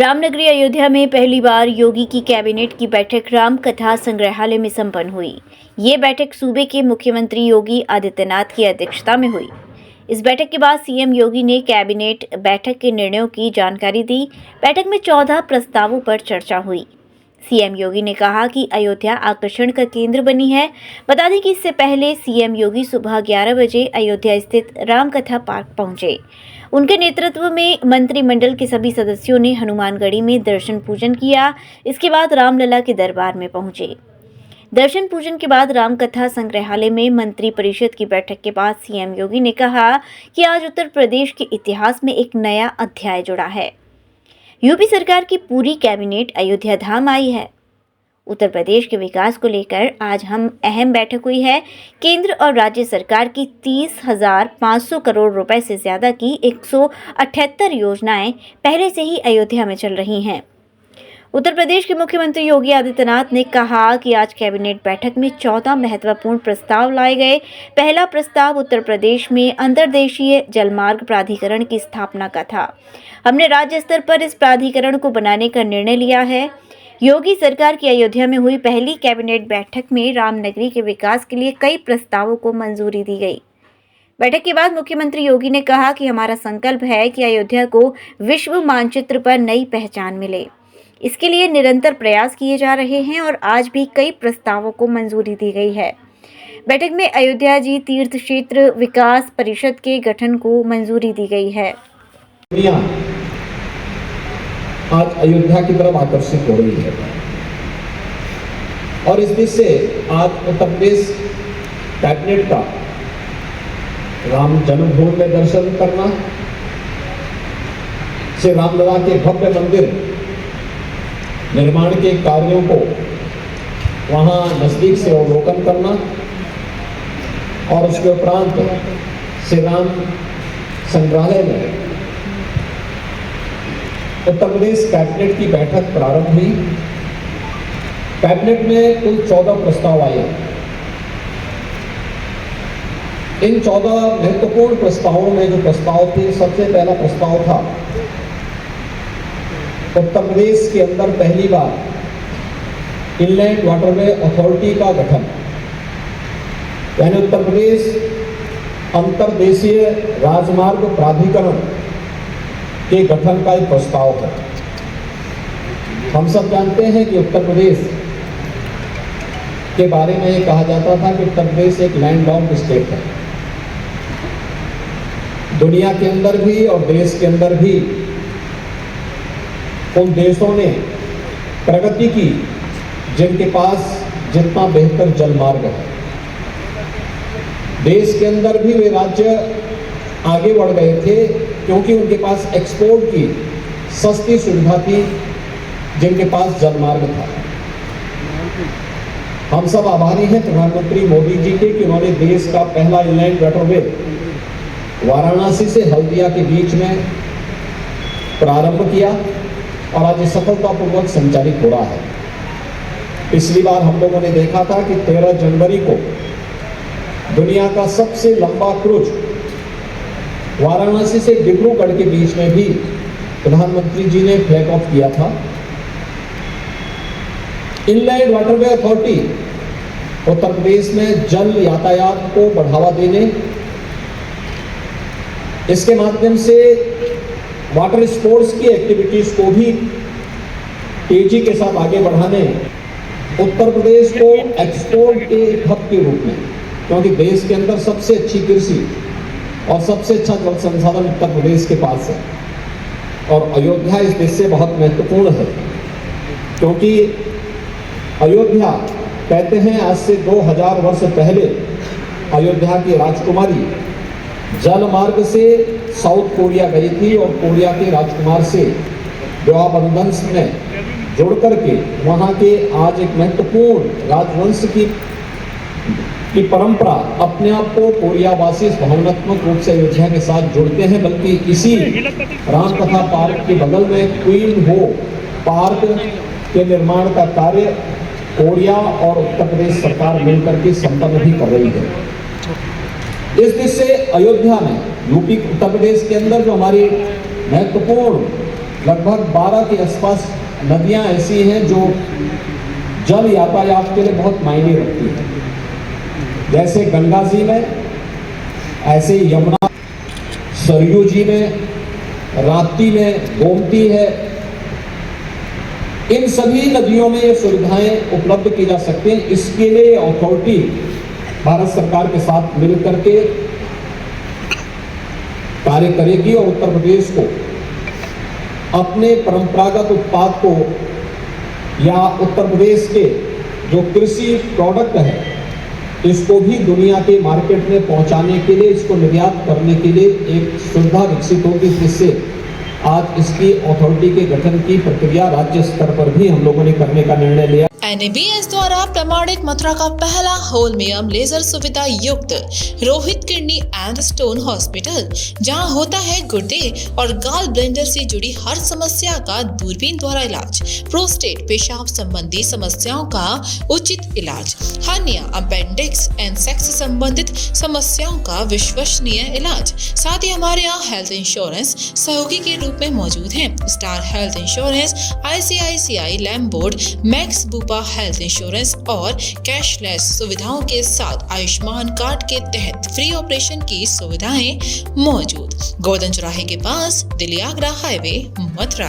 रामनगरी अयोध्या में पहली बार योगी की कैबिनेट की बैठक राम कथा संग्रहालय में संपन्न हुई। ये बैठक सूबे के मुख्यमंत्री योगी आदित्यनाथ की अध्यक्षता में हुई। इस बैठक के बाद सीएम योगी ने कैबिनेट बैठक के निर्णयों की जानकारी दी। बैठक में 14 प्रस्तावों पर चर्चा हुई। सीएम योगी ने कहा कि अयोध्या आकर्षण का केंद्र बनी है। बता दें कि इससे पहले सीएम योगी सुबह 11 बजे अयोध्या स्थित रामकथा पार्क पहुंचे। उनके नेतृत्व में मंत्रिमंडल के सभी सदस्यों ने हनुमानगढ़ी में दर्शन पूजन किया। इसके बाद रामलला के दरबार में पहुंचे। दर्शन पूजन के बाद रामकथा संग्रहालय में मंत्री परिषद की बैठक के बाद सीएम योगी ने कहा कि आज उत्तर प्रदेश के इतिहास में एक नया अध्याय जुड़ा है। यूपी सरकार की पूरी कैबिनेट अयोध्या धाम आई है। उत्तर प्रदेश के विकास को लेकर आज हम अहम बैठक हुई है। केंद्र और राज्य सरकार की 30,500 करोड़ रुपए से ज्यादा की 178 योजनाएं पहले से ही अयोध्या में चल रही हैं। उत्तर प्रदेश के मुख्यमंत्री योगी आदित्यनाथ ने कहा कि आज कैबिनेट बैठक में 14 महत्वपूर्ण प्रस्ताव लाए गए। पहला प्रस्ताव उत्तर प्रदेश में अंतर्देशीय जलमार्ग प्राधिकरण की स्थापना का था। हमने राज्य स्तर पर इस प्राधिकरण को बनाने का निर्णय लिया है। योगी सरकार की अयोध्या में हुई पहली कैबिनेट बैठक में रामनगरी के विकास के लिए कई प्रस्तावों को मंजूरी दी गई। बैठक के बाद मुख्यमंत्री योगी ने कहा कि हमारा संकल्प है कि अयोध्या को विश्व मानचित्र पर नई पहचान मिले। इसके लिए निरंतर प्रयास किए जा रहे हैं और आज भी कई प्रस्तावों को मंजूरी दी गई है। बैठक में अयोध्या जी तीर्थ क्षेत्र विकास परिषद के गठन को मंजूरी दी गई है। आज अयोध्या की तरफ आकर्षित हो रही है और इस दिशा से आज उत्तर प्रदेश कैबिनेट का राम जन्मभूमि में दर्शन करना, श्री रामलला के भव्य मंदिर निर्माण के कार्यों को वहां नजदीक से अवलोकन करना और उसके उपरांत श्री राम संग्रहालय में उत्तर प्रदेश कैबिनेट की बैठक प्रारंभ हुई। कैबिनेट में कुल 14 प्रस्ताव आए। इन 14 महत्वपूर्ण प्रस्तावों में जो प्रस्ताव थे, सबसे पहला प्रस्ताव था उत्तर प्रदेश के अंदर पहली बार इनलैंड वाटरवे अथॉरिटी का गठन, यानी उत्तर प्रदेश अंतर्देशीय राजमार्ग प्राधिकरण के गठन का एक प्रस्ताव है। हम सब जानते हैं कि उत्तर प्रदेश के बारे में ये कहा जाता था कि उत्तर प्रदेश एक लैंडलॉक्ड स्टेट है। दुनिया के अंदर भी और देश के अंदर भी उन देशों ने प्रगति की जिनके पास जितना बेहतर जल मार्ग है। देश के अंदर भी वे राज्य आगे बढ़ गए थे क्योंकि उनके पास एक्सपोर्ट की सस्ती सुविधा थी, जिनके पास जल मार्ग था। हम सब आभारी हैं प्रधानमंत्री मोदी जी के कि उन्होंने देश का पहला इनलैंड वाटरवे वाराणसी से हल्दिया के बीच में प्रारंभ किया और आज ये सफलतापूर्वक संचालित हो रहा है। पिछली बार हम लोगों ने देखा था कि 13 जनवरी को दुनिया का सबसे लंबा क्रूज वाराणसी से डिब्रूगढ़ के बीच में भी प्रधानमंत्री जी ने फ्लैग ऑफ किया था। Inland waterway authority Uttar Pradesh में जल यातायात को बढ़ावा देने, इसके माध्यम से वाटर स्पोर्ट्स की एक्टिविटीज को भी तेजी के साथ आगे बढ़ाने, उत्तर प्रदेश को एक्सपोर्ट के हब के रूप में, क्योंकि देश के अंदर सबसे अच्छी कृषि और सबसे अच्छा जल संसाधन उत्तर प्रदेश के पास है और अयोध्या इस देश से बहुत महत्वपूर्ण है, क्योंकि अयोध्या कहते हैं आज से 2000 वर्ष पहले अयोध्या की राजकुमारी जल मार्ग से साउथ कोरिया गई थी और कोरिया के राजकुमार से विवाह बंधन में जुड़ करके वहाँ के आज एक महत्वपूर्ण राजवंश की परंपरा अपने आप को कोरियावासी भावनात्मक रूप से अयोध्या के साथ जुड़ते हैं। बल्कि इसी रामकथा पार्क के बगल में क्वीन हो पार्क के निर्माण का कार्य कोरिया और उत्तर प्रदेश सरकार मिलकर के संपन्न भी कर रही है। इस दिशा से अयोध्या में यूपी उत्तर प्रदेश के अंदर जो हमारी महत्वपूर्ण लगभग 12 के आसपास नदियां ऐसी हैं जो जल यातायात के लिए बहुत मायने रखती हैं। जैसे गंगा जी में, ऐसे यमुना, सरयू जी में, राप्ती में, गोमती है। इन सभी नदियों में ये सुविधाएं उपलब्ध की जा सकती हैं। इसके लिए अथॉरिटी भारत सरकार के साथ मिलकर के कार्य करेगी और उत्तर प्रदेश को अपने परंपरागत उत्पाद को या उत्तर प्रदेश के जो कृषि प्रोडक्ट है इसको भी दुनिया के मार्केट में पहुंचाने के लिए, इसको निर्यात करने के लिए एक सुविधा विकसित होगी, जिससे आज इसकी अथॉरिटी के गठन की प्रक्रिया राज्य स्तर पर भी हम लोगों ने करने का निर्णय लिया। NABS द्वारा प्रमाणित मथुरा का पहला होलमियम लेजर सुविधा युक्त Rohit kidney and stone hospital, जहां होता है गुर्दे और गाल ब्लेंडर से जुड़ी हर समस्या का दूरबीन द्वारा इलाज, प्रोस्टेट पेशाब संबंधी समस्याओं का उचित इलाज, हर्निया, अपेंडिक्स एंड सेक्स संबंधित समस्याओं का विश्वसनीय इलाज। साथ ही हमारे यहाँ हेल्थ इंश्योरेंस सहयोगी के रूप में मौजूद है। Star health insurance, ICICI Lombard, Max Bupa health insurance और कैशलेस सुविधाओं के साथ आयुष्मान कार्ड के तहत फ्री ऑपरेशन की सुविधाएं मौजूद। गोवर्धन चौराहे के पास, दिल्ली आगरा हाईवे, मथुरा।